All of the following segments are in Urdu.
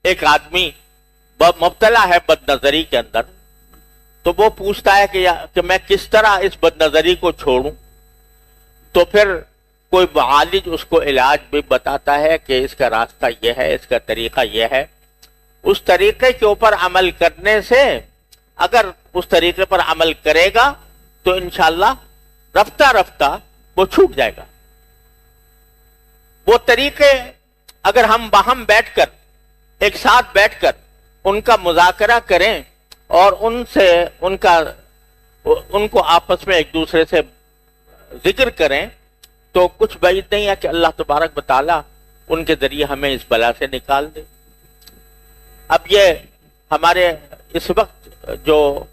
ایک آدمی مبتلا ہے بد نظری کے اندر، تو وہ پوچھتا ہے کہ میں کس طرح اس بد نظری کو چھوڑوں، تو پھر کوئی معالج اس کو علاج بھی بتاتا ہے کہ اس کا راستہ یہ ہے، اس کا طریقہ یہ ہے۔ اس طریقے کے اوپر عمل کرنے سے، اگر اس طریقے پر عمل کرے گا تو انشاءاللہ رفتہ رفتہ وہ چھوٹ جائے گا۔ وہ طریقے اگر ہم باہم بیٹھ کر، ایک ساتھ بیٹھ کر ان کا مذاکرہ کریں اور ان کو آپس میں ایک دوسرے سے ذکر کریں، تو کچھ بعید نہیں ہے کہ اللہ تبارک و تعالی ان کے ذریعے ہمیں اس بلا سے نکال دے۔ اب یہ ہمارے اس وقت جو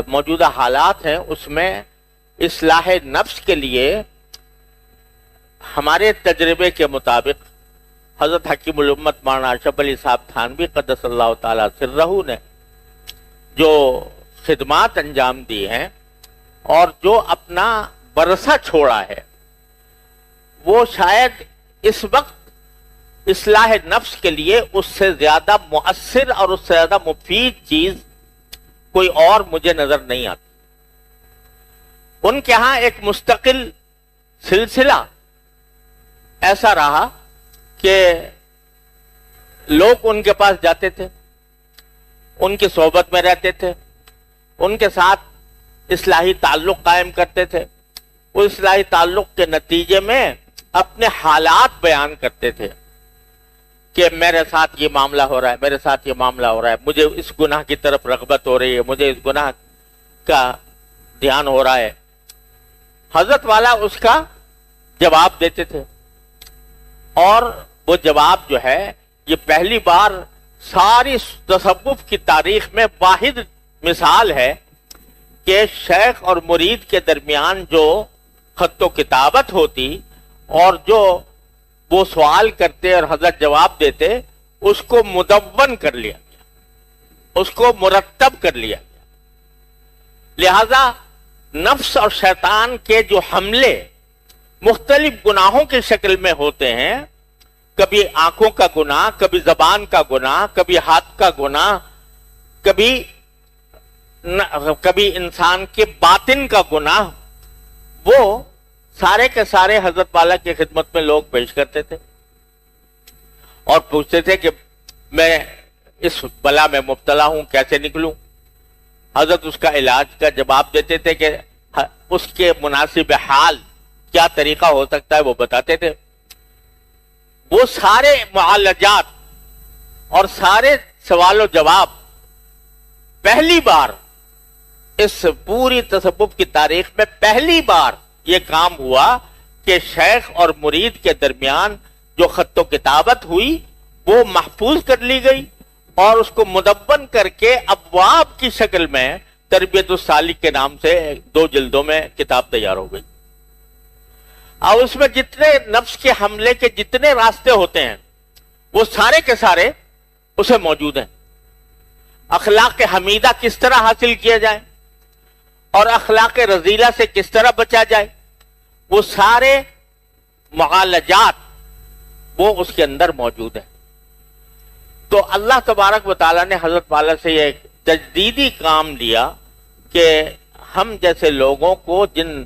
موجودہ حالات ہیں، اس میں اصلاح نفس کے لیے ہمارے تجربے کے مطابق حضرت حکیم الامت مولانا اشرف علی صاحب تھانوی قدس اللہ تعالی سرہ نے جو خدمات انجام دی ہیں اور جو اپنا ورثہ چھوڑا ہے، وہ شاید اس وقت اصلاح نفس کے لیے اس سے زیادہ مؤثر اور اس سے زیادہ مفید چیز کوئی اور مجھے نظر نہیں آتی۔ ان کے ہاں ایک مستقل سلسلہ ایسا رہا کہ لوگ ان کے پاس جاتے تھے، ان کی صحبت میں رہتے تھے، ان کے ساتھ اصلاحی تعلق قائم کرتے تھے، اس اصلاحی تعلق کے نتیجے میں اپنے حالات بیان کرتے تھے کہ میرے ساتھ یہ معاملہ ہو رہا ہے، میرے ساتھ یہ معاملہ ہو رہا ہے، مجھے اس گناہ کی طرف رغبت ہو رہی ہے، مجھے اس گناہ کا دھیان ہو رہا ہے۔ حضرت والا اس کا جواب دیتے تھے، اور وہ جواب جو ہے یہ پہلی بار ساری تصوف کی تاریخ میں واحد مثال ہے کہ شیخ اور مرید کے درمیان جو خط و کتابت ہوتی اور جو وہ سوال کرتے اور حضرت جواب دیتے، اس کو مدون کر لیا گیا، اس کو مرتب کر لیا گیا۔ لہذا نفس اور شیطان کے جو حملے مختلف گناہوں کی شکل میں ہوتے ہیں، کبھی آنکھوں کا گناہ، کبھی زبان کا گناہ، کبھی ہاتھ کا گناہ، کبھی انسان کے باطن کا گناہ، وہ سارے کے سارے حضرت والا کی خدمت میں لوگ پیش کرتے تھے اور پوچھتے تھے کہ میں اس بلا میں مبتلا ہوں، کیسے نکلوں؟ حضرت اس کا علاج کا جواب دیتے تھے کہ اس کے مناسب حال کیا طریقہ ہو سکتا ہے وہ بتاتے تھے۔ وہ سارے معالجات اور سارے سوال و جواب پہلی بار اس پوری تصوف کی تاریخ میں پہلی بار یہ کام ہوا کہ شیخ اور مرید کے درمیان جو خط و کتابت ہوئی وہ محفوظ کر لی گئی اور اس کو مدون کر کے ابواب کی شکل میں تربیت السالک کے نام سے 2 جلدوں میں کتاب تیار ہو گئی۔ اور اس میں جتنے نفس کے حملے کے جتنے راستے ہوتے ہیں وہ سارے کے سارے اسے موجود ہیں۔ اخلاق حمیدہ کس طرح حاصل کیا جائے اور اخلاق رذیلہ سے کس طرح بچا جائے، وہ سارے معالجات وہ اس کے اندر موجود ہیں۔ تو اللہ تبارک و تعالیٰ نے حضرت والا سے یہ تجدیدی کام لیا کہ ہم جیسے لوگوں کو جن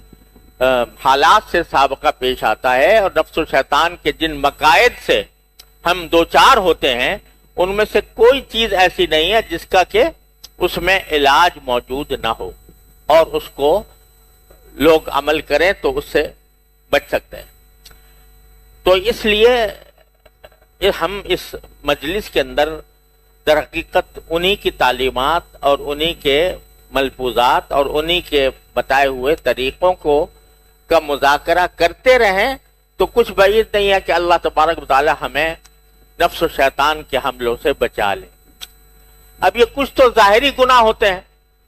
حالات سے سابقہ پیش آتا ہے اور نفس و شیطان کے جن مقائد سے ہم دوچار ہوتے ہیں، ان میں سے کوئی چیز ایسی نہیں ہے جس کا کہ اس میں علاج موجود نہ ہو اور اس کو لوگ عمل کریں تو اس سے بچ سکتے ہیں۔ تو اس لیے ہم اس مجلس کے اندر در حقیقت انہی کی تعلیمات اور انہی کے ملفوظات اور انہی کے بتائے ہوئے طریقوں کا مذاکرہ کرتے رہیں تو کچھ بعید نہیں ہے کہ اللہ تبارک و تعالی ہمیں نفس و شیطان کے حملوں سے بچا لے۔ اب یہ کچھ تو ظاہری گناہ ہوتے ہیں،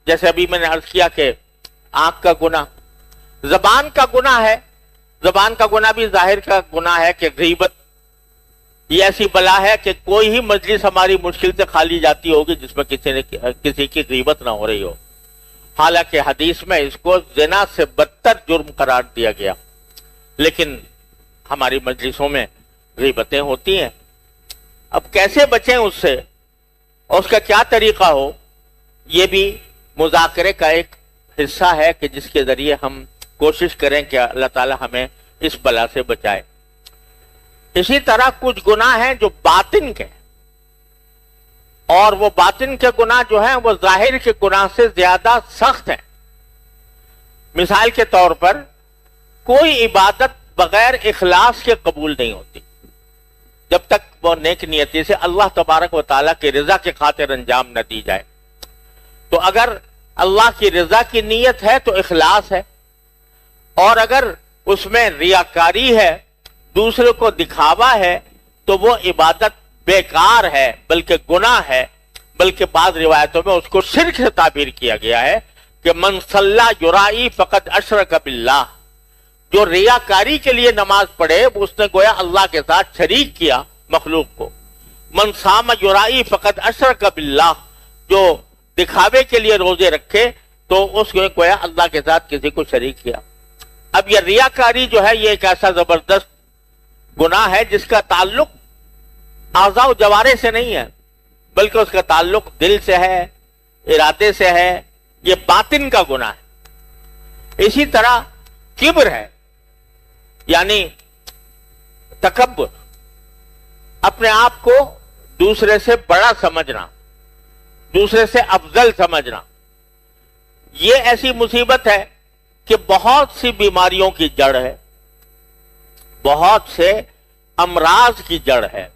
جیسے ابھی میں نے عرض کیا کہ آنکھ کا گناہ، زبان کا گناہ ہے، زبان کا گناہ بھی ظاہر کا گناہ ہے کہ غیبت، یہ ایسی بلا ہے کہ کوئی ہی مجلس ہماری مشکل سے خالی جاتی ہوگی جس میں کسی کی غیبت نہ ہو رہی ہو، حالانکہ حدیث میں اس کو زنا سے بدتر جرم قرار دیا گیا، لیکن ہماری مجلسوں میں غیبتیں ہوتی ہیں۔ اب کیسے بچیں اس سے اور اس کا کیا طریقہ ہو، یہ بھی مذاکرے کا ایک حصہ ہے کہ جس کے ذریعے ہم کوشش کریں کہ اللہ تعالی ہمیں اس بلا سے بچائے۔ اسی طرح کچھ گناہ ہیں جو باطن کے، اور وہ باطن کے گناہ جو ہیں وہ ظاہر کے گناہ سے زیادہ سخت ہیں۔ مثال کے طور پر کوئی عبادت بغیر اخلاص کے قبول نہیں ہوتی جب تک وہ نیک نیتی سے اللہ تبارک و تعالیٰ کی رضا کی خاطر انجام نہ دی جائے۔ تو اگر اللہ کی رضا کی نیت ہے تو اخلاص ہے، اور اگر اس میں ریاکاری ہے، دوسرے کو دکھاوا ہے، تو وہ عبادت بیکار ہے، بلکہ گناہ ہے۔ بلکہ بعض روایتوں میں اس کو شرک سے تعبیر کیا گیا ہے کہ من صلی یرائی فقد اشرک باللہ، جو ریاکاری کے لیے نماز پڑھے اس نے گویا اللہ کے ساتھ شریک کیا مخلوق کو۔ من صام یرائی فقد اشرک باللہ، جو دکھاوے کے لیے روزے رکھے تو اس نے گویا اللہ کے ساتھ کسی کو شریک کیا۔ اب یہ ریاکاری جو ہے یہ ایک ایسا زبردست گناہ ہے جس کا تعلق اعضاء و جوارح سے نہیں ہے، بلکہ اس کا تعلق دل سے ہے، ارادے سے ہے، یہ باطن کا گناہ ہے۔ اسی طرح کبر ہے، یعنی تکبر، اپنے آپ کو دوسرے سے بڑا سمجھنا، دوسرے سے افضل سمجھنا۔ یہ ایسی مصیبت ہے کہ بہت سی بیماریوں کی جڑ ہے، بہت سے امراض کی جڑ ہے۔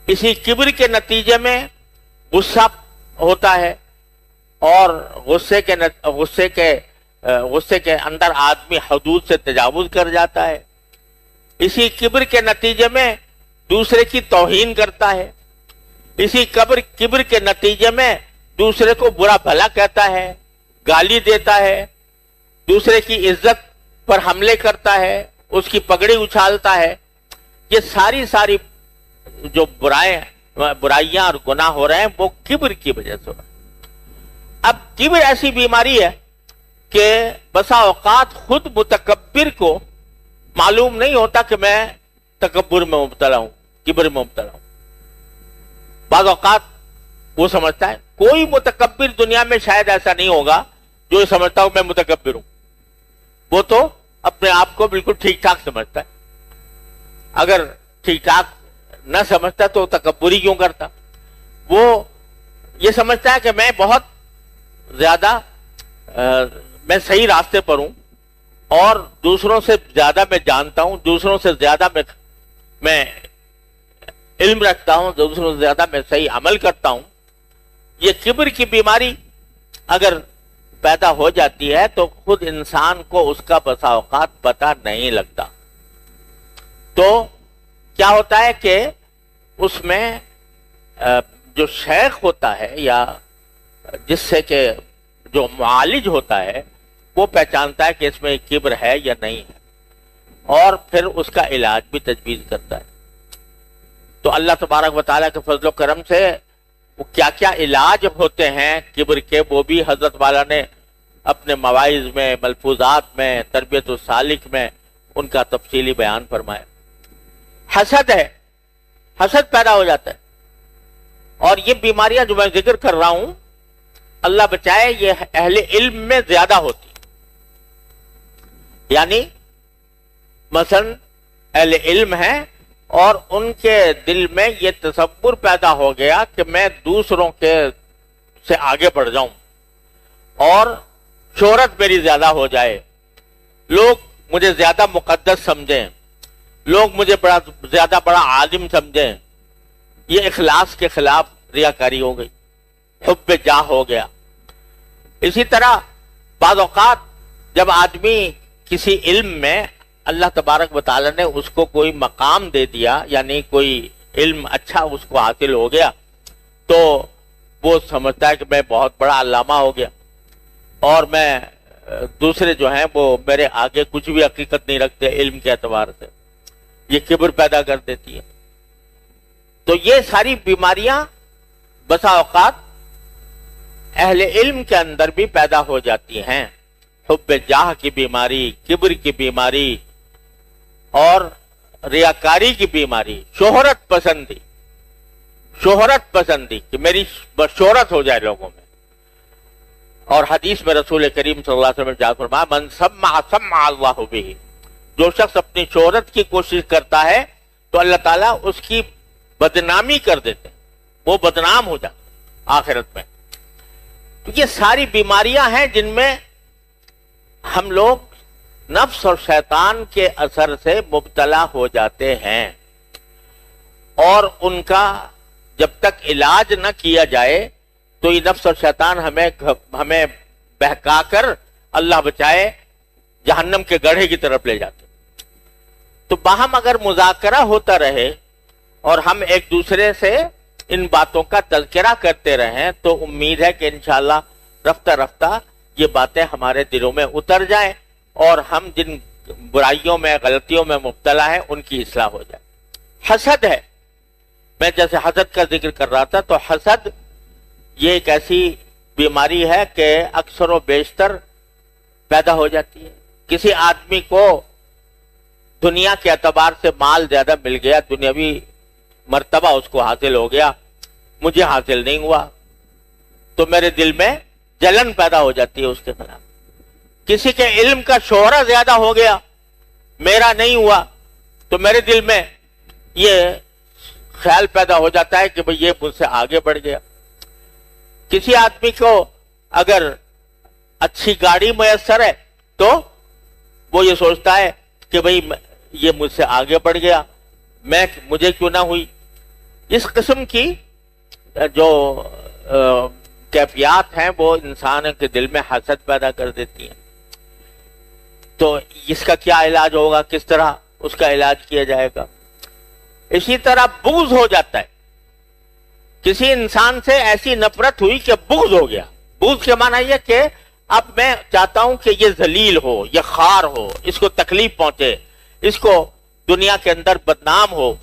اسی کبر کے نتیجے میں غصہ ہوتا ہے، اور غصے کے اندر آدمی حدود سے تجاوز کر جاتا ہے۔ اسی کبر کے نتیجے میں دوسرے کی توہین کرتا ہے، اسی کبر کے نتیجے میں دوسرے کو برا بھلا کہتا ہے، گالی دیتا ہے، دوسرے کی عزت پر حملے کرتا ہے، اس کی پگڑی اچھالتا ہے۔ یہ ساری جو برائیاں اور گناہ ہو رہے ہیں وہ کبر کی وجہ سے ہو رہے ہیں۔ اب کبر ایسی بیماری ہے کہ بسا اوقات خود متکبر کو معلوم نہیں ہوتا کہ میں تکبر میں مبتلا ہوں، کبر میں مبتلا ہوں۔ بعض اوقات وہ سمجھتا ہے، کوئی متکبر دنیا میں شاید ایسا نہیں ہوگا جو یہ سمجھتا ہوں میں متکبر ہوں، وہ تو اپنے آپ کو بالکل ٹھیک ٹھاک سمجھتا ہے۔ اگر ٹھیک ٹھاک نہ سمجھتا تو تکبری کیوں کرتا؟ وہ یہ سمجھتا ہے کہ میں بہت زیادہ میں صحیح راستے پر ہوں، اور دوسروں سے زیادہ میں جانتا ہوں، دوسروں سے زیادہ میں علم رکھتا ہوں، دوسروں سے زیادہ میں صحیح عمل کرتا ہوں۔ یہ کبر کی بیماری اگر پیدا ہو جاتی ہے تو خود انسان کو اس کا بسا اوقات پتہ نہیں لگتا۔ تو کیا ہوتا ہے کہ اس میں جو شیخ ہوتا ہے یا جس سے کہ جو معالج ہوتا ہے وہ پہچانتا ہے کہ اس میں کبر ہے یا نہیں ہے، اور پھر اس کا علاج بھی تجویز کرتا ہے۔ تو اللہ تبارک و تعالیٰ کے فضل و کرم سے وہ کیا کیا علاج ہوتے ہیں کبر کے، وہ بھی حضرت والا نے اپنے مواعظ میں، ملفوظات میں، تربیت السالک میں ان کا تفصیلی بیان فرمایا۔ حسد ہے، حسد پیدا ہو جاتا ہے، اور یہ بیماریاں جو میں ذکر کر رہا ہوں اللہ بچائے یہ اہل علم میں زیادہ ہوتی، یعنی مثلا اہل علم ہیں اور ان کے دل میں یہ تصور پیدا ہو گیا کہ میں دوسروں کے سے آگے بڑھ جاؤں اور شہرت میری زیادہ ہو جائے، لوگ مجھے زیادہ مقدس سمجھیں، لوگ مجھے زیادہ بڑا عالم سمجھیں۔ یہ اخلاص کے خلاف ریاکاری ہو گئی، حب جاہ ہو گیا۔ اسی طرح بعض اوقات جب آدمی کسی علم میں اللہ تبارک و تعالی نے اس کو کوئی مقام دے دیا، یعنی کوئی علم اچھا اس کو حاصل ہو گیا، تو وہ سمجھتا ہے کہ میں بہت بڑا علامہ ہو گیا، اور میں دوسرے جو ہیں وہ میرے آگے کچھ بھی حقیقت نہیں رکھتے علم کے اعتبار سے۔ یہ کبر پیدا کر دیتی ہے۔ تو یہ ساری بیماریاں بسا اوقات اہل علم کے اندر بھی پیدا ہو جاتی ہیں، حب جاہ کی بیماری، کبر کی بیماری، اور ریاکاری کی بیماری، شہرت پسندی، شہرت پسندی کہ میری شہرت ہو جائے لوگوں میں. اور حدیث میں رسول کریم صلی اللہ علیہ وسلم نے جا فرمایا من سمع سمع اللہ بہ، جو شخص اپنی شہرت کی کوشش کرتا ہے تو اللہ تعالیٰ اس کی بدنامی کر دیتے، وہ بدنام ہو جاتا آخرت میں. تو یہ ساری بیماریاں ہیں جن میں ہم لوگ نفس اور شیطان کے اثر سے مبتلا ہو جاتے ہیں، اور ان کا جب تک علاج نہ کیا جائے تو یہ نفس اور شیطان ہمیں بہکا کر اللہ بچائے جہنم کے گڑھے کی طرف لے جاتے. تو باہم اگر مذاکرہ ہوتا رہے اور ہم ایک دوسرے سے ان باتوں کا تذکرہ کرتے رہیں تو امید ہے کہ انشاءاللہ رفتہ رفتہ یہ باتیں ہمارے دلوں میں اتر جائیں اور ہم جن برائیوں میں غلطیوں میں مبتلا ہیں ان کی اصلاح ہو جائے. حسد ہے، میں جیسے حسد کا ذکر کر رہا تھا، تو حسد یہ ایک ایسی بیماری ہے کہ اکثر و بیشتر پیدا ہو جاتی ہے. کسی آدمی کو دنیا کے اعتبار سے مال زیادہ مل گیا، دنیاوی مرتبہ اس کو حاصل ہو گیا، مجھے حاصل نہیں ہوا، تو میرے دل میں جلن پیدا ہو جاتی ہے اس کے خلاف. کسی کے علم کا شہرہ زیادہ ہو گیا، میرا نہیں ہوا، تو میرے دل میں یہ خیال پیدا ہو جاتا ہے کہ بھئی یہ مجھ سے آگے بڑھ گیا. کسی آدمی کو اگر اچھی گاڑی میسر ہے تو وہ یہ سوچتا ہے کہ بھئی یہ مجھ سے آگے بڑھ گیا، مجھے کیوں نہ ہوئی. اس قسم کی جو کیفیات ہیں وہ انسان کے دل میں حسد پیدا کر دیتی ہیں. تو اس کا کیا علاج ہوگا، کس طرح اس کا علاج کیا جائے گا؟ اسی طرح بغض ہو جاتا ہے. کسی انسان سے ایسی نفرت ہوئی کہ بغض ہو گیا. بغض کے معنی یہ کہ اب میں چاہتا ہوں کہ یہ ذلیل ہو، یہ خار ہو، اس کو تکلیف پہنچے، اس کو دنیا کے اندر بدنام ہو.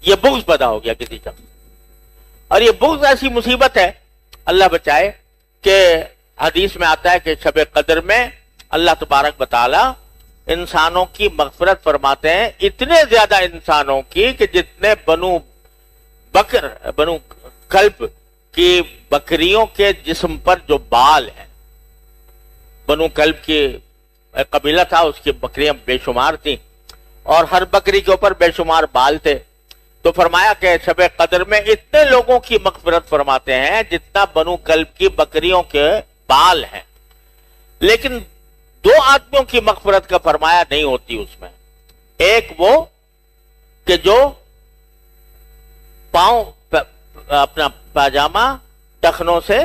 یہ بغض پیدا ہو گیا کسی شخص. اور یہ بغض ایسی مصیبت ہے، اللہ بچائے، کہ حدیث میں آتا ہے کہ شب قدر میں اللہ تبارک و تعالی انسانوں کی مغفرت فرماتے ہیں، اتنے زیادہ انسانوں کی کہ جتنے بنو کلب کی بکریوں کے جسم پر جو بال ہیں. بنو کلب کی قبیلہ تھا، اس کی بکریاں بے شمار تھیں اور ہر بکری کے اوپر بے شمار بال تھے. تو فرمایا کہ شب قدر میں اتنے لوگوں کی مغفرت فرماتے ہیں جتنا بنو کلب کی بکریوں کے بال ہیں. لیکن دو آدمیوں کی مغفرت کا فرمایا نہیں ہوتی اس میں. ایک وہ کہ جو پاؤں اپنا پاجامہ ٹخنوں سے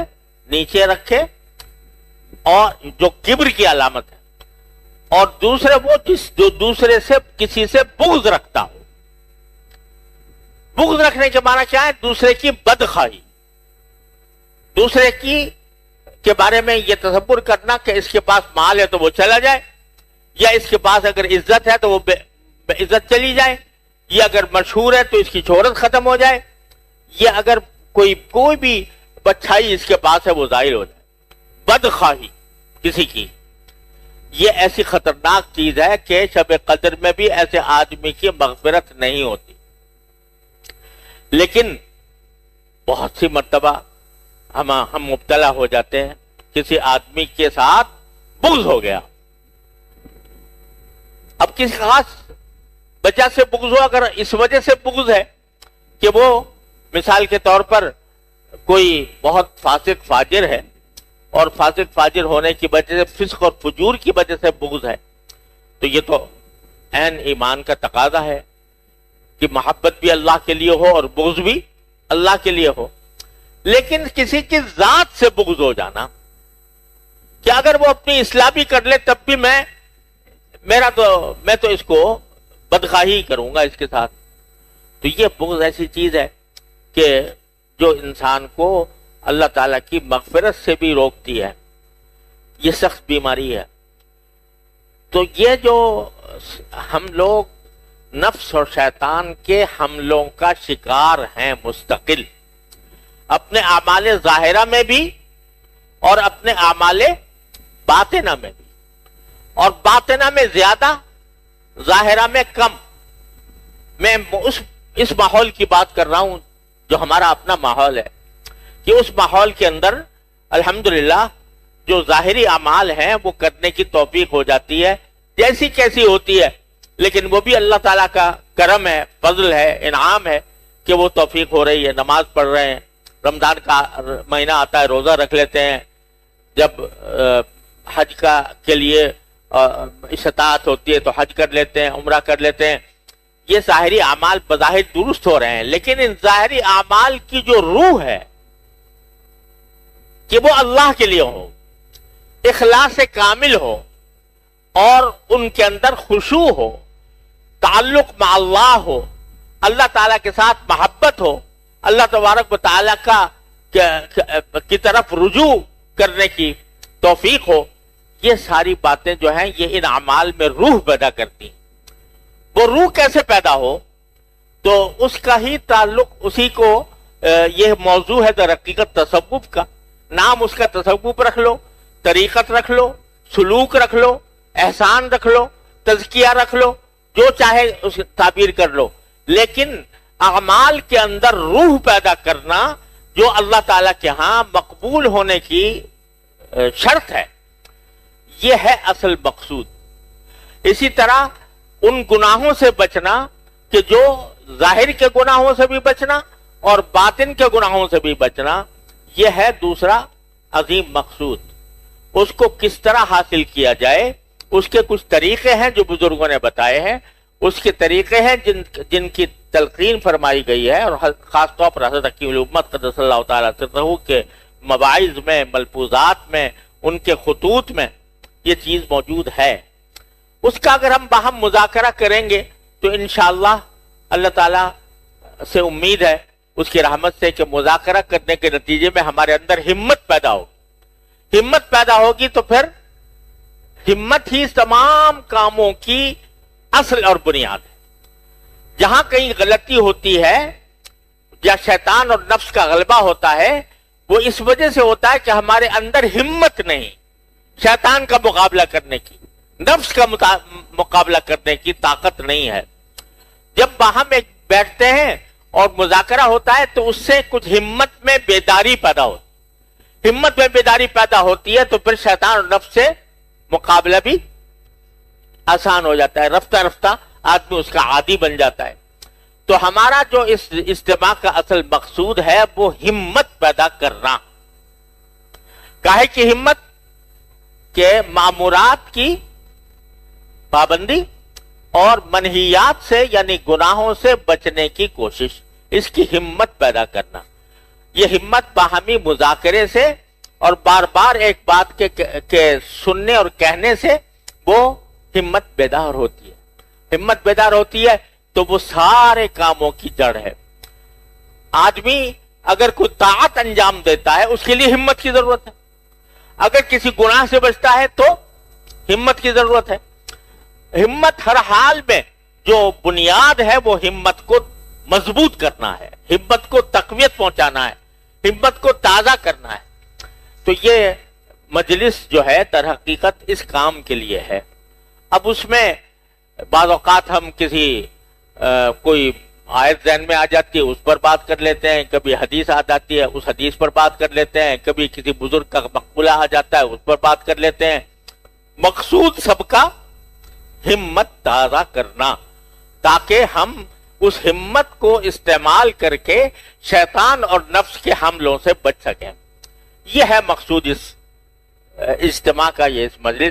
نیچے رکھے اور جو کبر کی علامت ہے، اور دوسرے وہ جو دوسرے سے کسی سے بغض رکھتا ہو. بغض رکھنے کے معنی کیا ہے؟ دوسرے کی بدخواہی، دوسرے کے بارے میں یہ تصور کرنا کہ اس کے پاس مال ہے تو وہ چلا جائے، یا اس کے پاس اگر عزت ہے تو وہ بے عزت چلی جائے، یا اگر مشہور ہے تو اس کی شہرت ختم ہو جائے، یا اگر کوئی بھی اچھائی اس کے پاس ہے وہ ظاہر ہو جائے. بدخواہی کسی کی یہ ایسی خطرناک چیز ہے کہ شب قدر میں بھی ایسے آدمی کی مغفرت نہیں ہوتی. لیکن بہت سی مرتبہ ہم مبتلا ہو جاتے ہیں، کسی آدمی کے ساتھ بغض ہو گیا. اب کسی خاص وجہ سے بغض ہو، اگر اس وجہ سے بغض ہے کہ وہ مثال کے طور پر کوئی بہت فاسق فاجر ہے اور فاسق فاجر ہونے کی وجہ سے، فسق اور فجور کی وجہ سے بغض ہے، تو یہ تو عین ایمان کا تقاضا ہے کہ محبت بھی اللہ کے لیے ہو اور بغض بھی اللہ کے لیے ہو. لیکن کسی کی ذات سے بغض ہو جانا کہ اگر وہ اپنی اصلاح بھی کر لے تب بھی میں تو اس کو بدخواہی کروں گا اس کے ساتھ. تو یہ بغض ایسی چیز ہے کہ جو انسان کو اللہ تعالیٰ کی مغفرت سے بھی روکتی ہے. یہ سخت بیماری ہے. تو یہ جو ہم لوگ نفس اور شیطان کے حملوں کا شکار ہیں مستقل، اپنے اعمال ظاہرہ میں بھی اور اپنے اعمال باطنہ میں بھی، اور باطنہ میں زیادہ، ظاہرہ میں کم. میں اس ماحول کی بات کر رہا ہوں جو ہمارا اپنا ماحول ہے، کہ اس ماحول کے اندر الحمدللہ جو ظاہری اعمال ہیں وہ کرنے کی توفیق ہو جاتی ہے، جیسی کیسی ہوتی ہے، لیکن وہ بھی اللہ تعالیٰ کا کرم ہے، فضل ہے، انعام ہے کہ وہ توفیق ہو رہی ہے۔ نماز پڑھ رہے ہیں، رمضان کا مہینہ آتا ہے روزہ رکھ لیتے ہیں، جب حج کے لیے استطاعت ہوتی ہے تو حج کر لیتے ہیں، عمرہ کر لیتے ہیں۔ یہ ظاہری اعمال بظاہر درست ہو رہے ہیں، لیکن ان ظاہری اعمال کی جو روح ہے کہ وہ اللہ کے لیے ہو، اخلاص کامل ہو، اور ان کے اندر خشوع ہو، تعلق مع اللہ ہو، اللہ تعالیٰ کے ساتھ محبت ہو، اللہ تبارک و تعالیٰ کی طرف رجوع کرنے کی توفیق ہو، یہ ساری باتیں جو ہیں یہ ان اعمال میں روح پیدا کرتی ہیں۔ وہ روح کیسے پیدا ہو؟ تو اس کا ہی تعلق اسی کو یہ موضوع ہے در حقیقت تصوف کا۔ نام اس کا تصوف رکھ لو، طریقت رکھ لو، سلوک رکھ لو، احسان رکھ لو، تزکیہ رکھ لو، جو چاہے اس تعبیر کر لو، لیکن اعمال کے اندر روح پیدا کرنا جو اللہ تعالیٰ کے ہاں مقبول ہونے کی شرط ہے، یہ ہے اصل مقصود۔ اسی طرح ان گناہوں سے بچنا کہ جو ظاہر کے گناہوں سے بھی بچنا اور باطن کے گناہوں سے بھی بچنا، یہ ہے دوسرا عظیم مقصود۔ اس کو کس طرح حاصل کیا جائے، اس کے کچھ طریقے ہیں جو بزرگوں نے بتائے ہیں، اس کے طریقے ہیں جن کی تلقین فرمائی گئی ہے، اور خاص طور پر حضرت حکیم الامت قدس اللہ تعالیٰ سرہ کے مواعظ میں، ملفوظات میں، ان کے خطوط میں یہ چیز موجود ہے۔ اس کا اگر ہم باہم مذاکرہ کریں گے تو انشاءاللہ اللہ تعالیٰ سے امید ہے اس کی رحمت سے کہ مذاکرہ کرنے کے نتیجے میں ہمارے اندر ہمت پیدا ہو۔ ہمت پیدا ہوگی تو پھر ہمت ہی تمام کاموں کی اصل اور بنیاد ہے۔ جہاں کہیں غلطی ہوتی ہے یا شیطان اور نفس کا غلبہ ہوتا ہے، وہ اس وجہ سے ہوتا ہے کہ ہمارے اندر ہمت نہیں، شیطان کا مقابلہ کرنے کی، نفس کا مقابلہ کرنے کی طاقت نہیں ہے۔ جب باہم ایک بیٹھتے ہیں اور مذاکرہ ہوتا ہے تو اس سے کچھ ہمت میں بیداری پیدا ہوتی ہے، ہمت میں بیداری پیدا ہوتی ہے تو پھر شیطان اور نفس سے مقابلہ بھی آسان ہو جاتا ہے، رفتہ رفتہ آدمی اس کا عادی بن جاتا ہے۔ تو ہمارا جو اس اجتماع کا اصل مقصود ہے وہ ہمت پیدا کرنا۔ کاہے کی ہمت؟ کہ معمورات کی پابندی اور منہیات سے یعنی گناہوں سے بچنے کی کوشش، اس کی ہمت پیدا کرنا۔ یہ ہمت باہمی مذاکرے سے اور بار بار ایک بات کے سننے اور کہنے سے وہ ہمت بیدار ہوتی ہے۔ ہمت بیدار ہوتی ہے تو وہ سارے کاموں کی جڑ ہے۔ آدمی اگر کوئی طاعت انجام دیتا ہے اس کے لیے ہمت کی ضرورت ہے، اگر کسی گناہ سے بچتا ہے تو ہمت کی ضرورت ہے۔ ہمت ہر حال میں جو بنیاد ہے وہ ہمت کو مضبوط کرنا ہے، ہمت کو تقویت پہنچانا ہے، ہمت کو تازہ کرنا ہے۔ تو یہ مجلس جو ہے در حقیقت اس کام کے لیے ہے۔ اب اس میں بعض اوقات ہم کسی کوئی آیت ذہن میں آ جاتی ہے اس پر بات کر لیتے ہیں، کبھی حدیث آ جاتی ہے اس حدیث پر بات کر لیتے ہیں، کبھی کسی بزرگ کا مقبولہ آ جاتا ہے اس پر بات کر لیتے ہیں۔ مقصود سب کا ہمت تازہ کرنا، تاکہ ہم اس ہمت کو استعمال کر کے شیطان اور نفس کے حملوں سے بچ سکیں۔ یہ ہے مقصود اس اجتماع کا، یہ اس مجلس